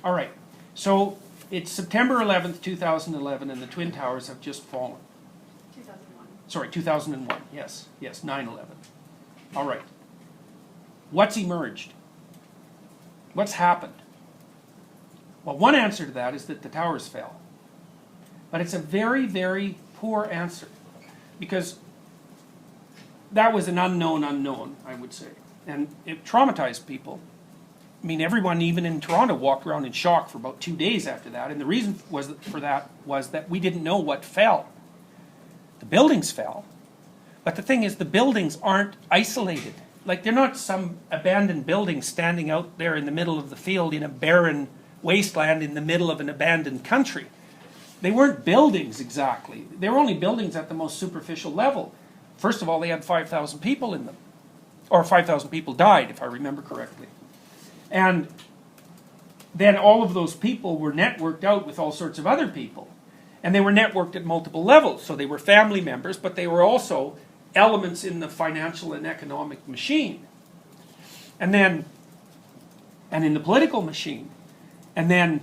All right. So it's September 11th, 2011, and the Twin Towers have just fallen. 2001. Sorry, 2001. Yes, 9/11. All right. What's emerged? What's happened? Well, one answer to that is that the towers fell. But it's a very, very poor answer, because that was an unknown unknown, I would say. And it traumatized people. I mean, everyone, even in Toronto, walked around in shock for about 2 days after that. And the reason for that was that we didn't know what fell. The buildings fell. But the thing is, the buildings aren't isolated. Like, they're not some abandoned building standing out there in the middle of the field in a barren wasteland in the middle of an abandoned country. They weren't buildings exactly. They were only buildings at the most superficial level. First of all, they had 5,000 people in them. Or 5,000 people died, if I remember correctly. And then all of those people were networked out with all sorts of other people. And they were networked at multiple levels. So they were family members, but they were also elements in the financial and economic machine. And in the political machine. And then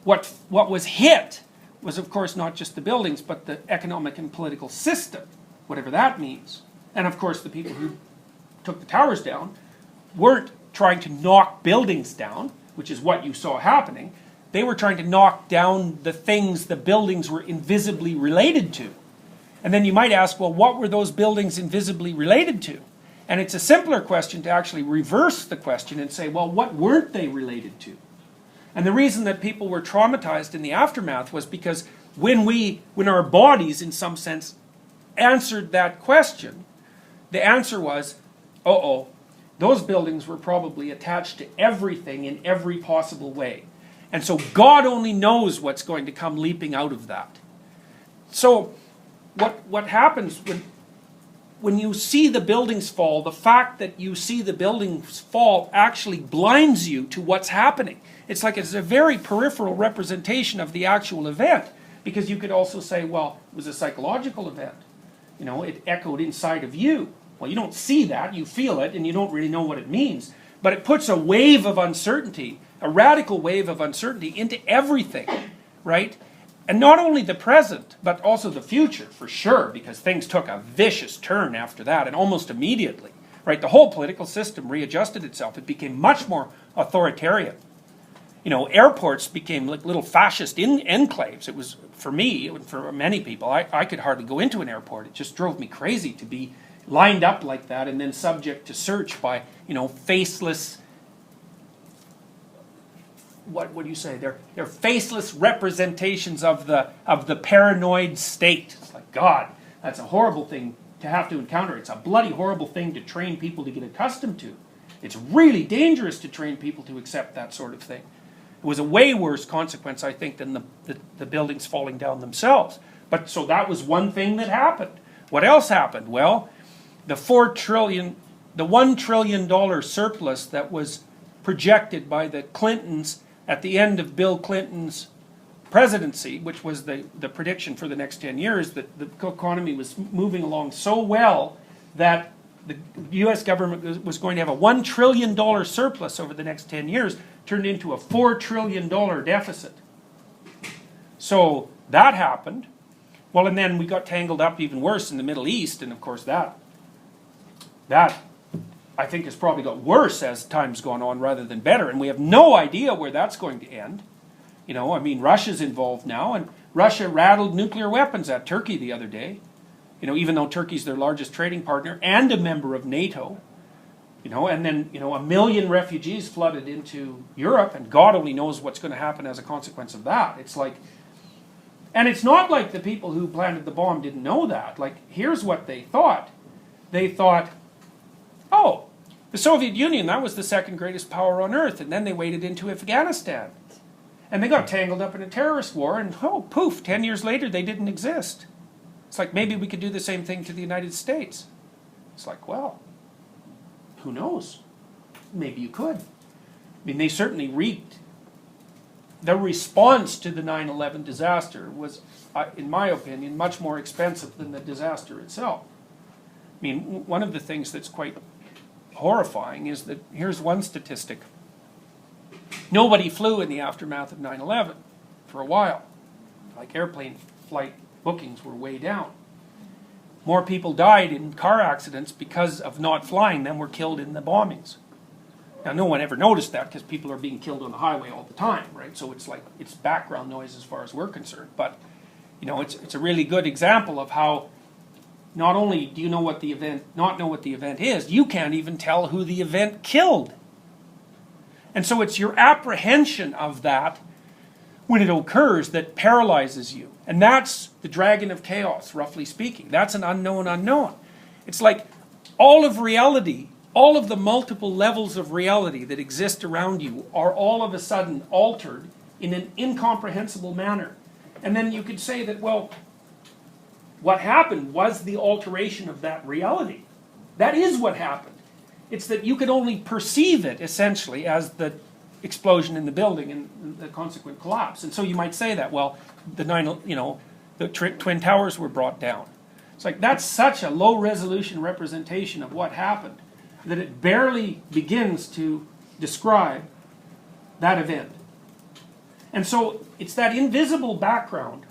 what was hit was, of course, not just the buildings, but the economic and political system, whatever that means. And of course, the people who took the towers down weren't trying to knock buildings down, which is what you saw happening. They were trying to knock down the things the buildings were invisibly related to. And then you might ask, well, what were those buildings invisibly related to? And it's a simpler question to actually reverse the question and say, well, what weren't they related to? And the reason that people were traumatized in the aftermath was because when our bodies, in some sense, answered that question, the answer was, uh-oh, those buildings were probably attached to everything in every possible way. And so God only knows what's going to come leaping out of that. So what happens when you see the buildings fall, the fact that you see the buildings fall actually blinds you to what's happening. It's like it's a very peripheral representation of the actual event, because you could also say, well, it was a psychological event. You know, it echoed inside of you. Well, you don't see that, you feel it, and you don't really know what it means. But it puts a wave of uncertainty, a radical wave of uncertainty into everything, right? And not only the present, but also the future, for sure, because things took a vicious turn after that, and almost immediately, right? The whole political system readjusted itself. It became much more authoritarian. You know, airports became like little fascist enclaves. It was, for me, and for many people, I could hardly go into an airport. It just drove me crazy to be lined up like that and then subject to search by, you know, faceless, what do you say? They're faceless representations of the paranoid state. It's like, God, that's a horrible thing to have to encounter. It's a bloody horrible thing to train people to get accustomed to. It's really dangerous to train people to accept that sort of thing. It was a way worse consequence, I think, than the buildings falling down themselves. But so that was one thing that happened. What else happened? Well, the $1 trillion surplus that was projected by the Clintons at the end of Bill Clinton's presidency, which was the prediction for the next 10 years, that the economy was moving along so well that the U.S. government was going to have a $1 trillion surplus over the next 10 years, turned into a $4 trillion deficit. So that happened. Well, and then we got tangled up even worse in the Middle East, and of course that I think has probably got worse as time's gone on rather than better, and we have no idea where that's going to end. You know, I mean, Russia's involved now, and Russia rattled nuclear weapons at Turkey the other day. You know, even though Turkey's their largest trading partner and a member of NATO. You know, and then, you know, 1 million refugees flooded into Europe, and God only knows what's going to happen as a consequence of that. It's like, and it's not like the people who planted the bomb didn't know that. Like, here's what they thought. They thought, oh, the Soviet Union, that was the second greatest power on earth, and then they waded into Afghanistan. And they got tangled up in a terrorist war, and oh, poof, 10 years later they didn't exist. It's like, maybe we could do the same thing to the United States. It's like, well, who knows? Maybe you could. I mean, they certainly reaped. The response to the 9/11 disaster was, in my opinion, much more expensive than the disaster itself. I mean, one of the things that's quite horrifying is that, here's one statistic. Nobody flew in the aftermath of 9/11 for a while. Like airplane flight bookings were way down. More people died in car accidents because of not flying than were killed in the bombings. Now, no one ever noticed that because people are being killed on the highway all the time, right? So it's like, it's background noise as far as we're concerned. But, you know, it's a really good example of how not only do you know what the event, not know what the event is, you can't even tell who the event killed. And so it's your apprehension of that when it occurs that paralyzes you. And that's the dragon of chaos, roughly speaking. That's an unknown unknown. It's like all of reality, all of the multiple levels of reality that exist around you are all of a sudden altered in an incomprehensible manner. And then you could say that, well, what happened was the alteration of that reality. That is what happened. It's that you could only perceive it, essentially, as the explosion in the building and the consequent collapse. And so you might say that, well, the Twin Towers were brought down. It's like, that's such a low-resolution representation of what happened that it barely begins to describe that event. And so it's that invisible background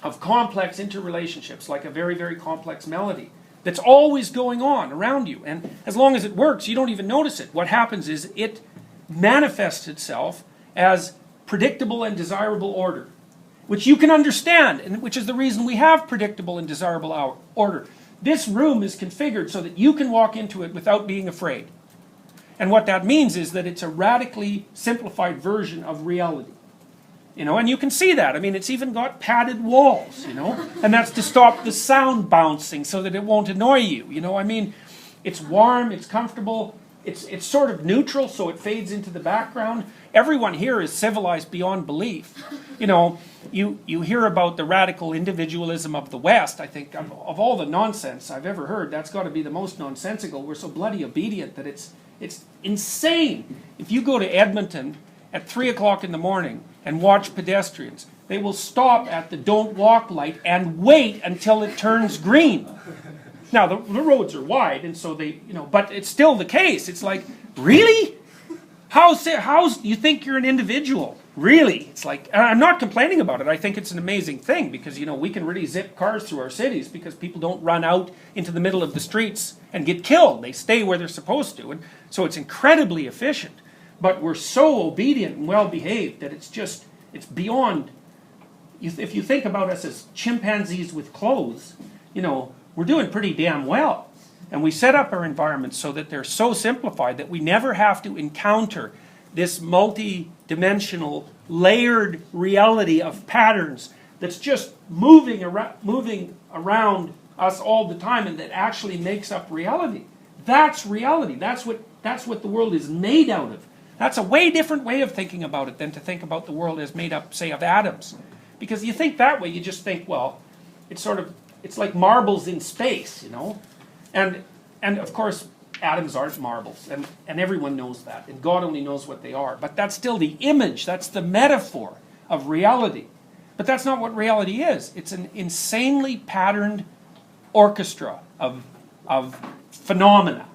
of complex interrelationships, like a very, very complex melody, that's always going on around you. And as long as it works, you don't even notice it. What happens is it manifests itself as predictable and desirable order, which you can understand, and which is the reason we have predictable and desirable order. This room is configured so that you can walk into it without being afraid. And what that means is that it's a radically simplified version of reality. You know, and you can see that. I mean, it's even got padded walls, you know, and that's to stop the sound bouncing so that it won't annoy you. You know, I mean, it's warm, it's comfortable, it's sort of neutral, so it fades into the background. Everyone here is civilized beyond belief. You know, you hear about the radical individualism of the West. I think of all the nonsense I've ever heard, that's got to be the most nonsensical. We're so bloody obedient that it's insane. If you go to Edmonton at 3 o'clock in the morning and watch pedestrians, they will stop at the don't walk light and wait until it turns green. Now, the roads are wide, and so they, you know, but it's still the case. It's like, really? How's you think you're an individual? Really? It's like, and I'm not complaining about it. I think it's an amazing thing because, you know, we can really zip cars through our cities because people don't run out into the middle of the streets and get killed. They stay where they're supposed to. And so it's incredibly efficient. But we're so obedient and well-behaved that it's beyond. If you think about us as chimpanzees with clothes, you know, we're doing pretty damn well. And we set up our environments so that they're so simplified that we never have to encounter this multi-dimensional, layered reality of patterns that's just moving around us all the time and that actually makes up reality. That's reality. That's what the world is made out of. That's a way different way of thinking about it than to think about the world as made up, say, of atoms. Because you think that way, you just think, well, it's like marbles in space, you know? And of course, atoms aren't marbles, and everyone knows that, and God only knows what they are. But that's still the image, that's the metaphor of reality. But that's not what reality is. It's an insanely patterned orchestra of phenomena.